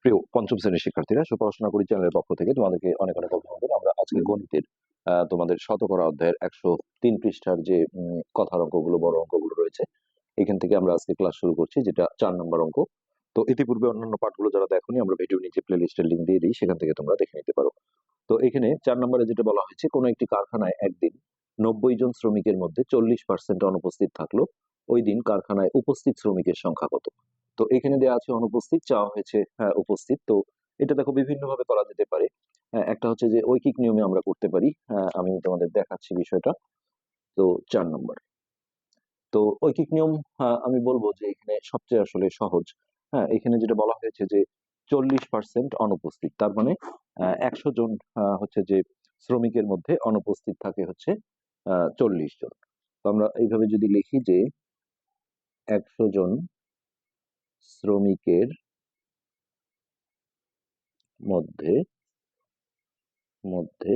প্রিয় পঞ্চম শ্রেণীর শিক্ষার্থীরা, পড়াশোনা করি চ্যানেলের পক্ষ থেকে তোমাদেরকে অনেক অনেক অভিনন্দন। আমরা আজকে গণিতের তোমাদের শতকরা অধ্যায়ের 103 পৃষ্ঠার যে কথার অঙ্কগুলো, বড় অঙ্কগুলো রয়েছে, এখান থেকে আমরা আজকে ক্লাস শুরু করছি, যেটা 4 নম্বর অঙ্ক। তো ইতিপূর্বে অন্যান্য পাঠগুলো যারা দেখোনি, আমরা ভিডিও নিচে প্লে লিস্টের লিঙ্ক দিয়ে দিই, সেখান থেকে তোমরা দেখে নিতে পারো। তো এখানে 4 নম্বরে যেটা বলা হয়েছে, কোনো একটি কারখানায় একদিন 90 জন শ্রমিকের মধ্যে 40% অনুপস্থিত থাকলো, ওই দিন কারখানায় উপস্থিত শ্রমিকের সংখ্যা কত? তো এখানে দেওয়া আছে অনুপস্থিত, চাওয়া হয়েছে উপস্থিত। তো এটা দেখো বিভিন্ন ভাবে করা যেতে পারে। একটা হচ্ছে যে ঐকিক নিয়মে আমরা করতে পারি। আমি তোমাদের দেখাচ্ছি বিষয়টা। তো 4 নম্বর, তো ঐকিক নিয়ম আমি বলবো যে এখানে সবচেয়ে আসলে সহজ। এখানে যেটা বলা হয়েছে যে 40% অনুপস্থিত, তার মানে 100 জন হচ্ছে যে শ্রমিকের মধ্যে অনুপস্থিত থাকে হচ্ছে 40 জন। তো আমরা এইভাবে যদি লিখি যে 100 জন শ্রমিকের মধ্যে মধ্যে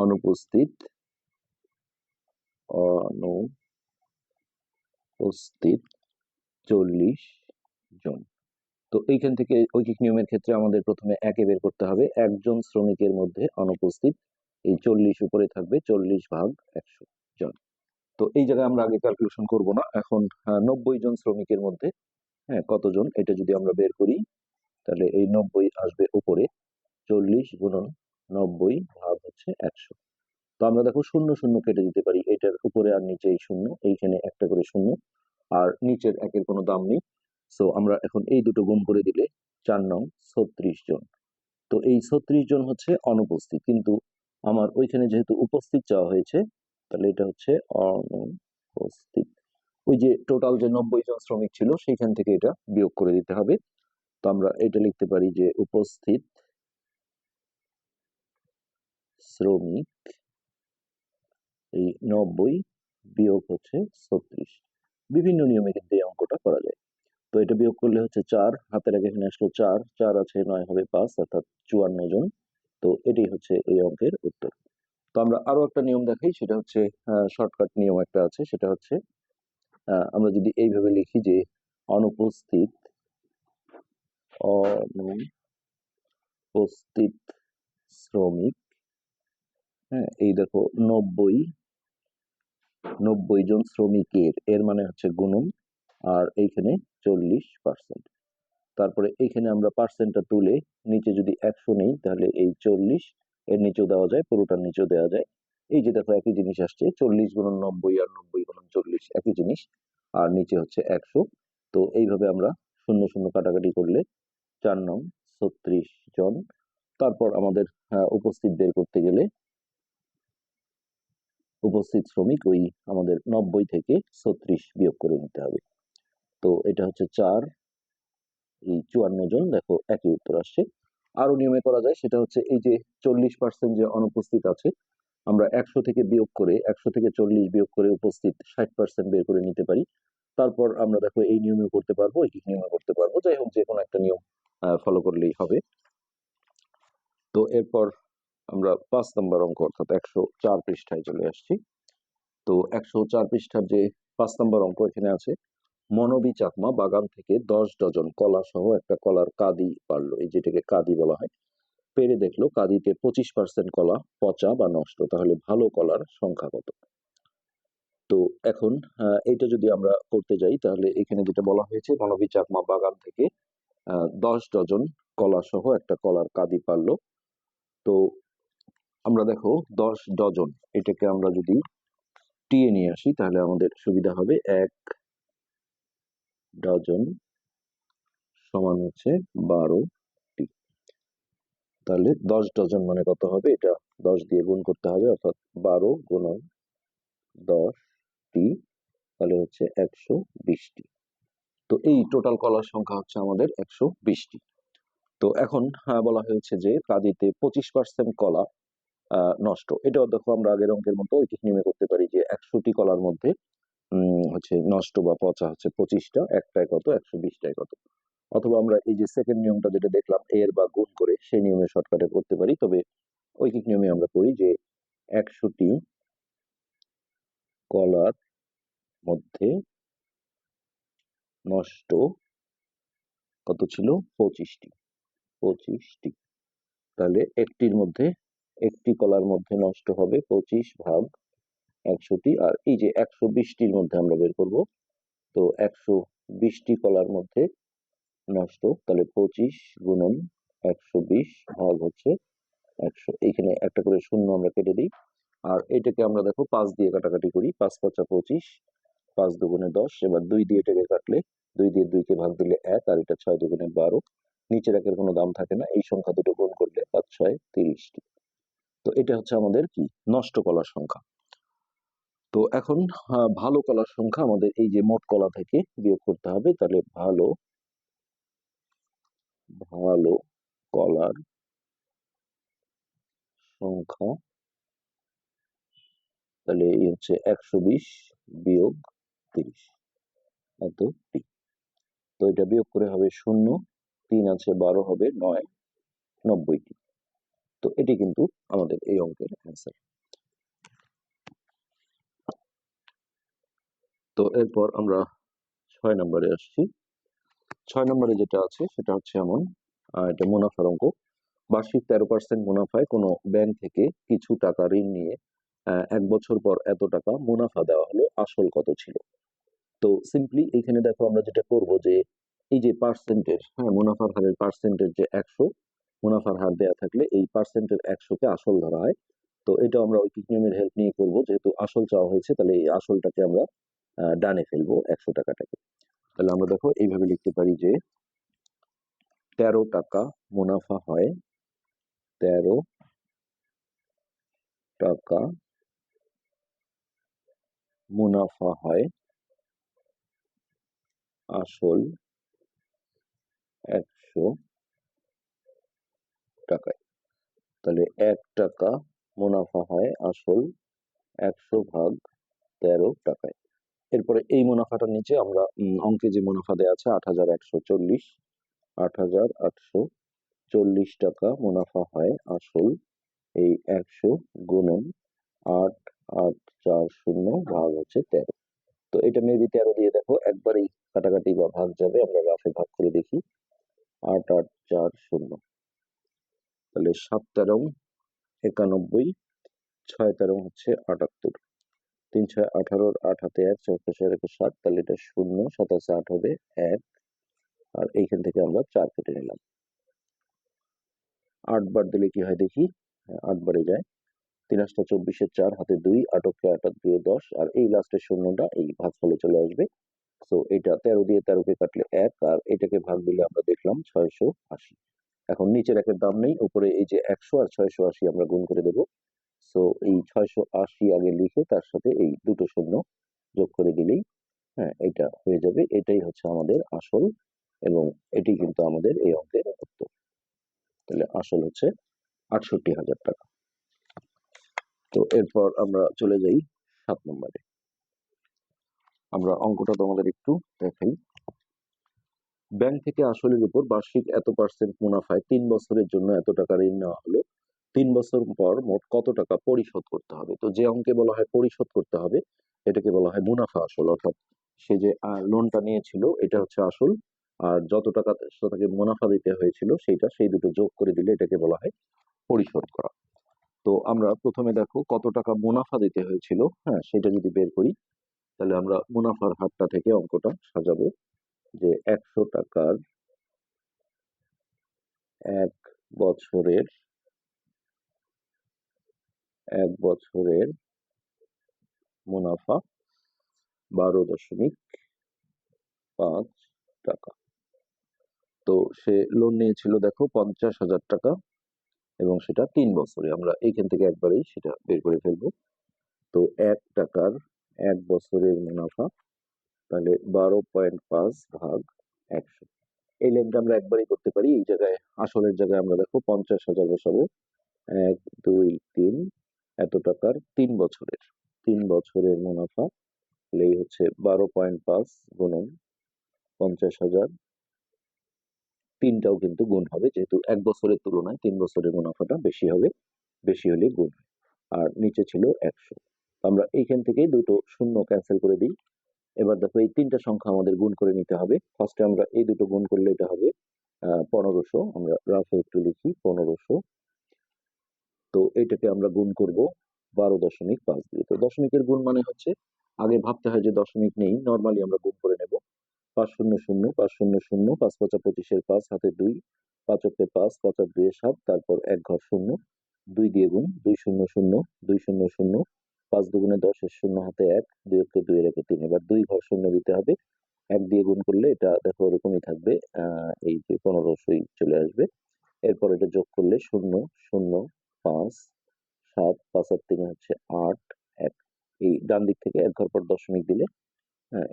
অনুপস্থিত অনুপস্থিত 40 জন। তো এইখান থেকে ঐকিক নিয়মের ক্ষেত্রে আমাদের প্রথমে একে বের করতে হবে। একজন শ্রমিকের মধ্যে অনুপস্থিত, এই 40 উপরে থাকবে 40 ভাগ 100 জন। তো এই জায়গায় আমরা আগে ক্যালকুলেশন করব না, এখন 90 জন শ্রমিকের মধ্যে কতজন, এটা যদি আমরা বের করি, তাহলে এই 90 আসবে উপরে, 40 গুণন 90 ভাগ হচ্ছে 100। তো আমরা দেখো শূন্য শূন্য কেটে দিতে পারি, এটার উপরে আর নিচে এই শূন্য, এইখানে একটা করে শূন্য, আর নিচের একের কোনো দাম নেই। সো আমরা এখন এই দুটো গুণ করে দিলে 4 নং 36 জন। তো এই 36 জন হচ্ছে অনুপস্থিত, কিন্তু আমার ওইখানে যেহেতু উপস্থিত চাওয়া হয়েছে, তাহলে এটা হচ্ছে অনুপস্থিত। ওই যে টোটাল যে 90 জন শ্রমিক ছিল, সেইখান থেকে এটা বিয়োগ করে দিতে হবে। তো আমরা এটা লিখতে পারি যে উপস্থিত শ্রমিক, এই 90 বিয়োগ হচ্ছে 36। বিভিন্ন নিয়মে কিন্তু এই অঙ্কটা করা যায়। তো এটা বিয়োগ করলে হচ্ছে 4, হাতের আগে এখানে আসলো 4, 4 আছে 9 হবে 5, অর্থাৎ 54 জন। তো এটাই হচ্ছে এই অঙ্কের উত্তর। তো আমরা আরো একটা নিয়ম দেখাই, সেটা হচ্ছে শর্টকাট নিয়ম একটা আছে, সেটা হচ্ছে আমরা যদি এইভাবে লিখি যে অনুপস্থিত অনুপস্থিত শ্রমিক, এই দেখো 90 জন শ্রমিকের, এর মানে হচ্ছে গুণন, আর এইখানে 40%। তারপরে এইখানে আমরা পার্সেন্টটা তুলে নিচে যদি 100 নেই, তাহলে এই 40 এর নিচেও দেওয়া যায়, পুরোটার নিচেও দেওয়া যায়। এই যে দেখো একই জিনিস আসছে, 40 গুণন 90 আর 90 গুণন 40 একই জিনিস, আর নিচে হচ্ছে 100। তো এইভাবে আমরা শূন্য শূন্য কাটাকাটি করলে 4 নং 36 জন। তারপর আমাদের উপস্থিত বের করতে গেলে উপস্থিত শ্রমিক ওই আমাদের 90 থেকে 36 বিয়োগ করে নিতে হবে। তো এটা হচ্ছে 4, এই 54 জন, দেখো একই উত্তর আসছে। আরো নিয়মে করা যায়, সেটা হচ্ছে এই যে 40% যে অনুপস্থিত আছে, আমরা 100 থেকে বিয়োগ করে, 100 থেকে 40 বিয়োগ করে উপস্থিত 60% বের করে নিতে পারি। তারপর আমরা দেখো এই নিয়মে করতে পারবো, এই নিয়মে করতে পারবো, যাই হোক যে কোনো একটা নিয়ম ফলো করলেই হবে। তো এরপর আমরা 5 নম্বর অঙ্ক অর্থাৎ 104 পৃষ্ঠায় চলে আসছি। তো 104 পৃষ্ঠার যে 5 নম্বর অঙ্ক এখানে আছে, মনোবী চাকমা বাগান থেকে 10 ডজন কলা সহ একটা কলার কাঁদি পারলো, এই যেটাকে কাঁদি বলা হয়, পেরে দেখলো কাঁদিতে 25% কলা পচা বা নষ্ট, তাহলে ভালো কলার সংখ্যা কত? তো এখন এইটা যদি আমরা করতে যাই, তাহলে এখানে যেটা বলা হয়েছে, মনোবী চাকমা বাগান থেকে 10 ডজন কলা সহ একটা কলার কাঁদি পারলো। তো আমরা দেখো 10 ডজন, এটাকে আমরা যদি টিয়ে নিয়ে আসি, তাহলে আমাদের সুবিধা হবে। 1 ডজন সমান হচ্ছে 12টি। তাহলে 10 ডজন মানে কত হবে, এটা 10 দিয়ে গুণ করতে হবে, অর্থাৎ 12 গুণন 10টি, তাহলে হচ্ছে 120টি। তো এই টোটাল কলার সংখ্যা হচ্ছে আমাদের 120টি। তো এখন বলা হয়েছে যে কাঁদিতে 25% কলা নষ্ট। এটাও দেখো আমরা আগের অঙ্কের মতো ঐকিক নিয়মে করতে পারি যে 100টি কলার মধ্যে হচ্ছে নষ্ট বা পচা হচ্ছে 25টা, একটায় কত, 120টায় কত। অথবা আমরা এই যে সেকেন্ড নিয়মটা যেটা দেখলাম, এর বা গুণ করে, সেই নিয়মে শর্টকাটে করতে পারি। তবে ঐকিক নিয়মে আমরা করি যে 100টি কলার মধ্যে নষ্ট কত ছিল? 25টি। 25টি। তাহলে একটির মধ্যে, একটি কলার মধ্যে নষ্ট হবে 25 ভাগ 100টি, আর এই যে 120টির মধ্যে আমরা বের করব, তো 120টি কলার মধ্যে নষ্ট, তাহলে 25 গুণন 120 ভাগ হচ্ছে 100। এইখানে একটা করে শূন্য আমরা কেটে দিই, আর এটাকে আমরা দেখো 5 দিয়ে কাটাকাটি করি। 5 5 25, 5 দুগুণে 10। এবার 2 দিয়ে এটাকে কাটলে 2 দিয়ে 2 কে ভাগ দিলে 1, আর এটা 6 দুগুণে 12। নিচের একের কোনো দাম থাকে না, এই সংখ্যা দুটো গুণ করলে 5 6 30টি। তো এটা হচ্ছে আমাদের কি? নষ্ট কলার সংখ্যা। তো এখন ভালো কলার সংখ্যা আমাদের এই যে মোট কলা থেকে বিয়োগ করতে হবে। তাহলে ভালো ভালো কলার সংখ্যা, তাহলে এই হচ্ছে 120 বিয়োগ 30, এতটি। তো এটা বিয়োগ করে হবে 0, 3 আছে 12 হবে 9, 90টি। তো এটি কিন্তু আমাদের এই অঙ্কের অ্যান্সার। তো এরপর আমরা 6 নম্বরে আসছি। 6 নম্বরে যেটা আছে সেটা হচ্ছে এমন, এটা মুনাফার অঙ্ক। বার্ষিক 13% মুনাফায় কোনো ব্যাংক থেকে কিছু টাকা ঋণ নিয়ে 1 বছর পর এত টাকা মুনাফা দেওয়া হলো, আসল কত ছিল? তো সিম্পলি এখানে দেখো আমরা যেটা করব যে এই যে পার্সেন্টেজ, হ্যাঁ, মুনাফার হারের পার্সেন্টেজ যে 100, মুনাফার হার দেওয়া থাকলে এই পার্সেন্টের 100কে আসল ধরা হয়। তো এটা আমরা ঐকিক নিয়মের হেল্প নিয়ে করব, যেহেতু আসল চাওয়া হয়েছে তাহলে এই আসলটাকে আমরা ডানে ফেলবো 100 টাকাটাকে। তাহলে আমরা দেখো এইভাবে লিখতে পারি যে 13 টাকা মুনাফা হয়, 13 টাকা মুনাফা হয় আসল 100 টাকায়। তাহলে 1 টাকা মুনাফা হয় আসল 100 ভাগ 13 টাকায়। এরপরে এই মুনাফাটার নিচে আমরা অঙ্কে যে মুনাফা দেওয়া আছে 8,840, 8,840 টাকা মুনাফা হয় আসল এই 100 গুণন 8,840 ভাগ হচ্ছে 13। তো এটা মেবি 13 দিয়ে দেখো একবারই কাটাকাটি বা ভাগ যাবে, আমরা রাফে ভাগ করে দেখি। 8,840, তাহলে 7 13 91, 6 13 হচ্ছে 78, 3 6 18, 8 হাতে 1, 4 4 1 7, তাহলে এটা 0, 7 আছে 8 হবে 1, আর এইখান থেকে আমরা 4 কেটে নিলাম। 8 বার দিলে কি হয় দেখি, 8 বারে যায়। 3 8 24, 4 হাতে 2, 8 কে 8 দিয়ে 10, আর এই লাস্টের শূন্যটা এই ভাগফলে চলে আসবে। সো এটা 13 দিয়ে 13 কে কাটলে 1, আর এটাকে ভাগ দিলে আমরা দেখলাম 680। এখন নিচের একের দাম নেই, উপরে এই যে 100 আর 680 আমরা গুণ করে দেব। সো এই 680 আগে লিখে তার সাথে এই দুটো শূন্য যোগ করে দিলেই, হ্যাঁ, এটা হয়ে যাবে। এটাই হচ্ছে আমাদের আসল, এবং এটি কিন্তু আমাদের এই অঙ্কের উত্তর। তাহলে আসল হচ্ছে 68,000 টাকা। তো এরপর আমরা চলে যাই 7 নম্বরে। আমরা অঙ্কটা তোমাদের একটু দেখাই। ব্যাংক থেকে আসলের উপর বার্ষিক এত পার্সেন্ট মুনাফায় 3 বছরের জন্য এত টাকা ঋণ নেওয়া হলো, 3 বছর পর মোট কত টাকা পরিশোধ করতে হবে? তো যে অঙ্কে বলা হয় পরিশোধ করতে হবে, এটাকে বলা হয় মুনাফা আসল। অর্থাৎ সে যে লোনটা নিয়েছিল এটা হচ্ছে আসল, আর যত টাকা তাকে মুনাফা দিতে হয়েছিল সেইটা, সেই দুটো যোগ করে দিলে এটাকে বলা হয় পরিশোধ করা। তো আমরা প্রথমে দেখো কত টাকা মুনাফা দিতে হয়েছিল, হ্যাঁ, সেটা যদি বের করি, তাহলে আমরা মুনাফার হারটা থেকে অঙ্কটা সাজাবো যে 100 টাকার 1 বছরের 1 বছরের মুনাফা 12.5 টাকা। তো সে লোন নিয়েছিল দেখো 50,000 টাকা, এবং সেটা 3 বছরে। আমরা এইখান থেকে একবারেই সেটা বের করে ফেলবো। তো 1 টাকার 1 বছরের মুনাফা, তাহলে 12.5 ভাগ 100। এই লাইনটা আমরা একবারই করতে পারি। এই জায়গায় আসলের জায়গায় আমরা দেখো 50,000 বসাবো। 1 2 3 এত টাকার 3 বছরের, 3 বছরের মুনাফা, এই হচ্ছে 12.5 গুণন 50,000। তিনটাও কিন্তু গুণ হবে, যেহেতু 1 বছরের তুলনায় 3 বছরের মুনাফাটা বেশি হবে, বেশি হলে গুণ হয়। আর নিচে ছিল 100। আমরা এইখান থেকে দুটো শূন্য ক্যান্সেল করে দিই, এবার দেখো এই তিনটা সংখ্যা আমাদের গুণ করে নিতে হবে। ফার্স্টে আমরা এই দুটো গুণ করলে এটা হবে 1500। আমরা রাফে একটু লিখি 1500। তো এইটাকে আমরা গুণ করব 12.5 দিয়ে। তো দশমিকের গুণ মানে হচ্ছে আগে ভাবতে হয় যে দশমিক নেই, নর্মালি আমরা গুণ করে নেব। 500 500 5 5 25-এর 5 হাতে 2, 5 অক্ষে 5, 5 আর 2 এ 7, তারপর এক ঘর শূন্য, 2 দিয়ে গুণ, 200 200, 5 দুগুণে 10 এর শূন্য হাতে 1, 2 অক্ষে 2 এর একে 3। এবার 2 ঘর শূন্য দিতে হবে। 1 দিয়ে গুণ করলে এটা দেখো ওরকমই থাকবে, এই যে 1500 চলে আসবে। এরপর এটা যোগ করলে 0 0 5 7, 5 আর 3 হচ্ছে 8 1। এই ডান দিক থেকে এক ঘর পর দশমিক দিলে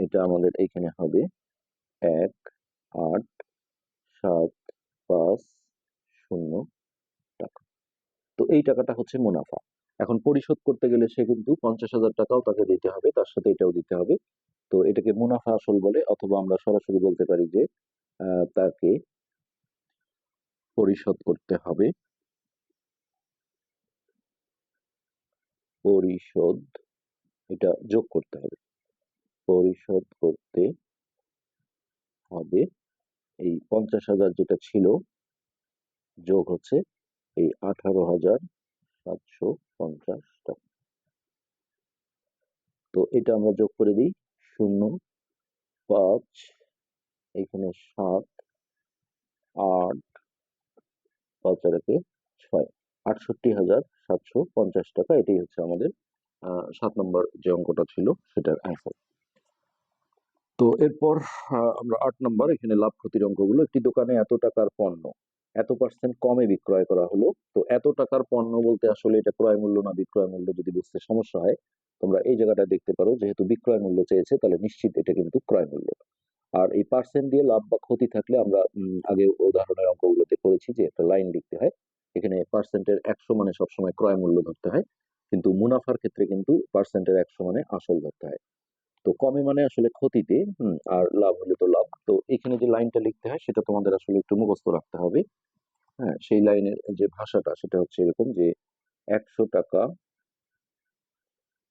এটা আমাদের এইখানে হবে 1 8 7 5 0 টাকা। তো এই টাকাটা হচ্ছে মুনাফা। এখন পরিশোধ করতে গেলে সে কিন্তু 50,000 টাকাও তাকে দিতে হবে, তার সাথে এটাও দিতে হবে। তো এটাকে মুনাফা আসল বলে, অথবা আমরা সরাসরি বলতে পারি যে তাকে পরিশোধ করতে হবে, পরিশোধ, এটা যোগ করতে হবে, পরিশোধ করতে হবে এই 50,000 যেটা ছিল যোগ হচ্ছে এই 18,750 টাকা। তো এটা আমরা যোগ করে দিই, 0 5 এখানে 7 8 5 আর একে 6, 68,750 টাকা। এটাই হচ্ছে আমাদের 7 নম্বর যে অঙ্কটা ছিল সেটার অ্যান্সার। তো এরপর আমরা 8 নম্বর, এখানে লাভ ক্ষতির অঙ্কগুলো। একটি দোকানে এত টাকার পণ্য এত পার্সেন্ট কমে বিক্রয় করা হলো। তো এত টাকার পণ্য বলতে আসলে এটা ক্রয় মূল্য না বিক্রয় মূল্য যদি বুঝতে সমস্যা হয়, তোমরা এই জায়গাটা দেখতে পারো, যেহেতু বিক্রয় মূল্য চেয়েছে তাহলে নিশ্চিত এটা কিন্তু ক্রয় মূল্য। আর এই পার্সেন্ট দিয়ে লাভ বা ক্ষতি থাকলে আমরা আগে উদাহরণের অঙ্কগুলোতে করেছি যে একটা লাইন লিখতে হয়। এখানে পার্সেন্টের 100 মানে সবসময় ক্রয় মূল্য ধরতে হয়, কিন্তু মুনাফার ক্ষেত্রে কিন্তু পার্সেন্টের 100 মানে আসল ধরতে হয়। তো কমে মানে আসলে ক্ষতিতে, আর লাভ হলে তো লাভ। তো এখানে যে লাইনটা লিখতে হয় সেটা তোমাদের আসলে একটু মুখস্থ রাখতে হবে। হ্যাঁ, সেই লাইনের যে ভাষাটা সেটা হচ্ছে এরকম যে 100 টাকা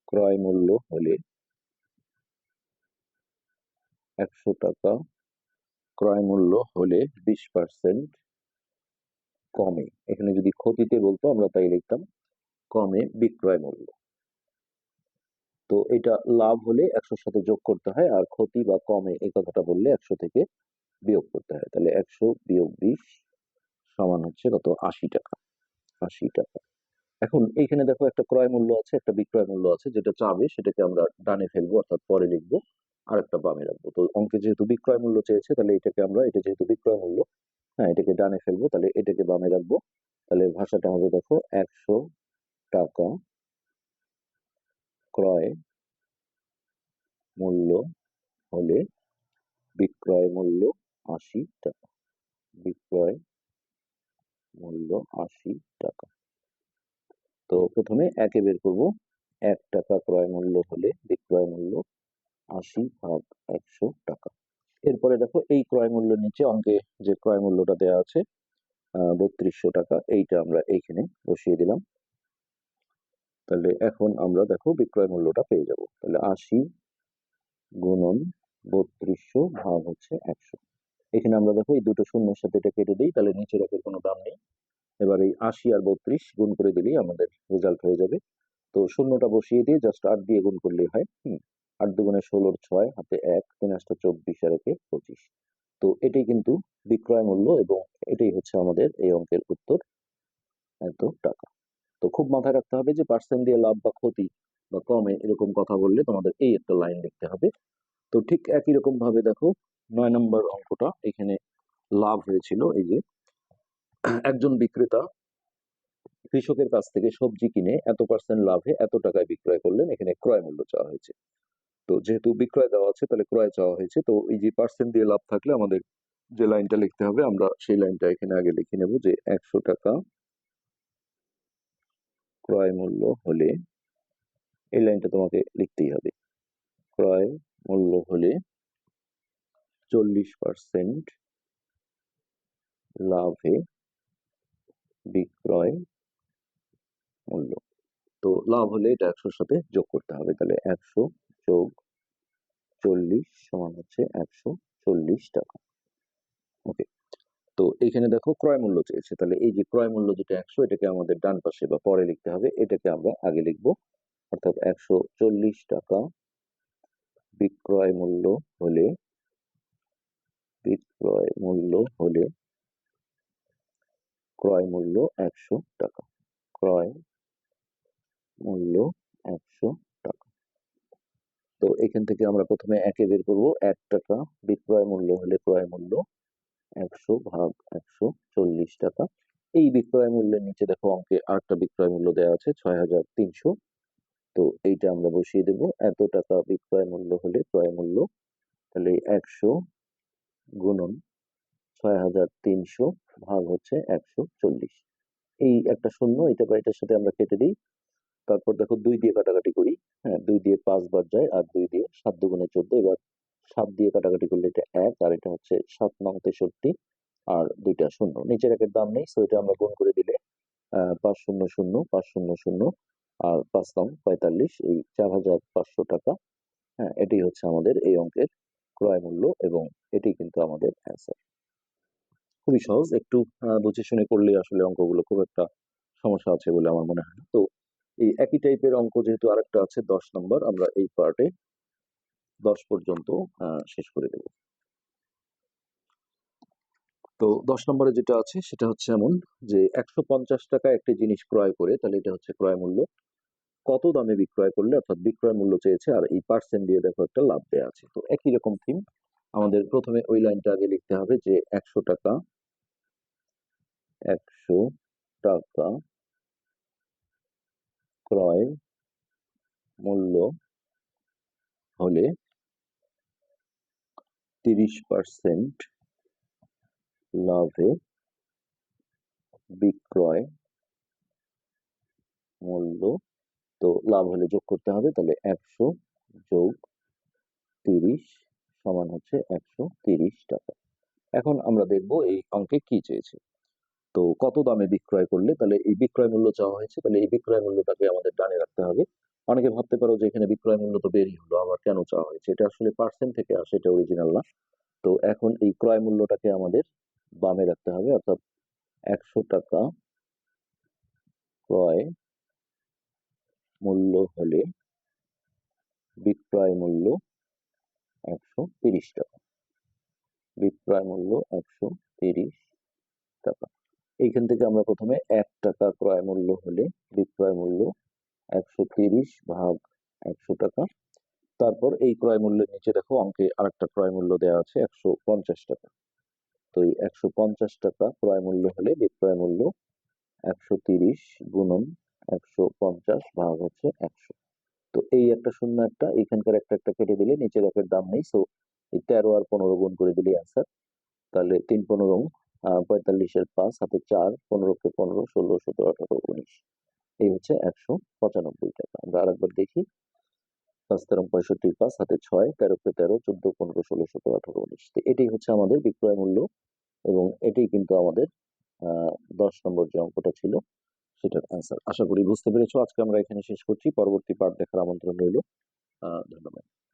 ক্রয় মূল্য হলে 100 টাকা ক্রয় মূল্য হলে 20% কমে। এখানে যদি ক্ষতিতে বলতো আমরা তাই লিখতাম কমে বিক্রয় মূল্য। তো এটা লাভ হলে 100-র সাথে যোগ করতে হয়, আর ক্ষতি বা কমে এই কথাটা বললে 100 থেকে বিয়োগ করতে হয়। তাহলে 100 বিয়োগ 20 সমান হচ্ছে কত, 80 টাকা। 80 টাকা। এখন এইখানে দেখো একটা ক্রয় মূল্য আছে, একটা বিক্রয় মূল্য আছে। যেটা চাবে সেটাকে আমরা ডানে ফেলবো, অর্থাৎ পরে লিখবো, আর একটা বামে রাখবো। তো অঙ্কে যেহেতু বিক্রয় মূল্য চেয়েছে তাহলে এটাকে আমরা, এটা যেহেতু বিক্রয় মূল্য, হ্যাঁ এটাকে ডানে ফেলবো, তাহলে এটাকে বামে রাখবো। তাহলে ভাষাটা হবে দেখো 100 টাকা ক্রয় মূল্য হলে বিক্রয় মূল্য 80 টাকা। বিক্রয় মূল্য 80 টাকা। তো প্রথমে একে বের করবো। 1 টাকা ক্রয় মূল্য হলে বিক্রয় মূল্য 80 ভাগ 100 টাকা। এরপরে দেখো এই ক্রয় মূল্যের নিচে অঙ্কে যে ক্রয় মূল্যটা দেওয়া আছে 3200 টাকা, এইটা আমরা এইখানে বসিয়ে দিলাম। তাহলে এখন আমরা দেখো বিক্রয় মূল্যটা পেয়ে যাব। তাহলে 80 গুণন 3200 ভাগ হচ্ছে 100। এখানে আমরা দেখো এই দুটো শূন্যের সাথে এটা কেটে দিই, তাহলে নিচের একের কোনো দাম নেই। এবার এই 80 আর 32 গুণ করে দিলেই আমাদের রেজাল্ট হয়ে যাবে। তো শূন্যটা বসিয়ে দিয়ে জাস্ট 8 দিয়ে গুণ করলেই হয়। 8 দুগুণে 16, 6 হাতে 1, 3 8 24 আর একে 25। তো এটাই কিন্তু বিক্রয় মূল্য, এবং এটাই হচ্ছে আমাদের এই অঙ্কের উত্তর, এত টাকা। তো খুব মাথায় রাখতে হবে যে পার্সেন্ট দিয়ে লাভ বা ক্ষতি বা কমে এরকম কথা বললে তোমাদের এই একটা লাইন লিখতে হবে। তো ঠিক একই রকম ভাবে দেখো 9 নম্বর অঙ্কটা, এখানে লাভ হয়েছিল এই যে একজন বিক্রেতা কৃষকের কাছ থেকে সবজি কিনে এত পার্সেন্ট লাভে এত টাকায় বিক্রয় করলেন। এখানে ক্রয় মূল্য চাওয়া হয়েছে। তো যেহেতু বিক্রয় দেওয়া আছে তাহলে ক্রয় চাওয়া হয়েছে। তো এই যে পার্সেন্ট দিয়ে লাভ থাকলে আমাদের যে লাইনটা লিখতে হবে, আমরা সেই লাইনটা এখানে আগে লিখে নেব যে 100 টাকা ক্রয় মূল্য হলে, এই লাইনটা তোমাকে লিখতেই হবে, ক্রয় মূল্য হলে 40% লাভে বিক্রয় মূল্য। তো লাভ হলে এটা 100-র সাথে যোগ করতে হবে। তাহলে 100 যোগ 40 সমান হচ্ছে 140 টাকা। ওকে, তো এইখানে দেখো ক্রয় মূল্য চেয়েছে, তাহলে এই যে ক্রয় মূল্য যেটা 100, এটাকে আমাদের ডান পাশে বা পরে লিখতে হবে, এটাকে আমরা আগে লিখবো, অর্থাৎ 140 টাকা বিক্রয় মূল্য হলে ক্রয় মূল্য 100 টাকা। ক্রয় মূল্য 100 টাকা। তো এখান থেকে আমরা প্রথমে একে বের করবো, 1 টাকা বিক্রয় মূল্য হলে ক্রয় মূল্য 100 ভাগ 140 টাকা। এই বিক্রয় মূল্যের নিচে দেখো অঙ্কে আরেকটা বিক্রয় মূল্য দেওয়া আছে 6300। তো এইটা আমরা বসিয়ে দেব, এত টাকা বিক্রয় মূল্য হলে ক্রয় মূল্য, তাহলে 100 গুণন 6300 ভাগ হচ্ছে 140। এই একটা শূন্য, এটা বা এটার সাথে আমরা কেটে দিই। তারপর দেখো 2 দিয়ে কাটাকাটি করি, হ্যাঁ 2 দিয়ে 5 বার যায়, আর 2 দিয়ে 7 দুগুণে 14। এবার 7 দিয়ে কাটাকাটি করলে এটা 1, আর এটা হচ্ছে 7 নং 63, আর দুইটা শূন্য, নিচের একের দাম নেই, সো এটা আমরা গুণ করে দিলে 500 500 আর 5 নং 45, এই 4500 টাকা। হ্যাঁ, এটি হচ্ছে আমাদের এই অঙ্কের ক্রয় মূল্য, এবং এটি কিন্তু আমাদের অ্যান্সার। খুবই সহজ, একটু বুঝে শুনে করলে আসলে অঙ্কগুলো খুব একটা সমস্যা আছে বলে আমার মনে হয় না। তো এই একই টাইপের অঙ্ক যেহেতু আরেকটা আছে 10 নম্বর, আমরা এই পার্টে 10 পর্যন্ত শেষ করে দেব। তো 10 নম্বরে যেটা আছে সেটা হচ্ছে এমন যে 150 টাকা একটি জিনিস ক্রয় করে, তাহলে এটা হচ্ছে ক্রয় মূল্য, কত দামে বিক্রয় করলে, অর্থাৎ বিক্রয় মূল্য চেয়েছে, আর এই পার্সেন্ট দিয়ে দেখো একটা লাভ দেওয়া আছে। তো একই রকম থিম, আমাদের প্রথমে ওই লাইনটা আগে লিখতে হবে যে 100 টাকা ক্রয় মূল্য হলে 30% লাভে বিক্রয় মূল্য, তো লাভ হলে যোগ করতে হবে, তাহলে 100 যোগ 30 সমান হচ্ছে 130 টাকা। এখন আমরা দেখবো এই অঙ্কে কি চেয়েছে। তো কত দামে বিক্রয় করলে, তাহলে এই বিক্রয় মূল্য চাওয়া হয়েছে, তাহলে এই বিক্রয় মূল্যটাকে আমাদের ডানে রাখতে হবে। অনেকে ভাবতে পারো যে এখানে বিক্রয় মূল্য তো বেরই হলো, আবার কেন চাওয়া হয়েছে, এটা আসলে পার্সেন্ট থেকে আসে, এটা অরিজিনাল না। তো এখন এই ক্রয় মূল্যটাকে আমাদের বামে রাখতে হবে, অর্থাৎ 100 টাকা ক্রয় মূল্য হলে বিক্রয় মূল্য 130 টাকা। বিক্রয় মূল্য 130 টাকা। এইখান থেকে আমরা প্রথমে 1 টাকা ক্রয় মূল্য হলে বিক্রয় মূল্য 130 ভাগ 100 টাকা। তারপর এই ক্রয় মূল্যের নিচে দেখো অঙ্কে আরেকটা ক্রয় মূল্য দেওয়া আছে 150 টাকা। তো এই 150 টাকা ক্রয় মূল্য হলে বিক্রয় মূল্য 130 গুণন 150 ভাগ হচ্ছে 100। তো এই একটা শূন্য, একটা এখানকার একটা একটা কেটে দিলে নিচের একের দাম নেই, সো এই 13 আর 15 গুণ করে দিলে অ্যান্সার। তাহলে 3 15 45 এর 5 হাতে 4, 15 কে 15, 16 17 18 19, এই হচ্ছে 195 টাকা। আমরা আরেকবার দেখি, 5 13 65, 5 হাতে 6, 13 কে 13, 14 15 16 17 18 19, তো এটাই হচ্ছে আমাদের বিক্রয় মূল্য, এবং এটাই কিন্তু আমাদের 10 নম্বর যে অঙ্কটা ছিল সেটার অ্যান্সার। আশা করি বুঝতে পেরেছো। আজকে আমরা এখানে শেষ করছি, পরবর্তী পার্ট দেখার আমন্ত্রণ রইল। ধন্যবাদ।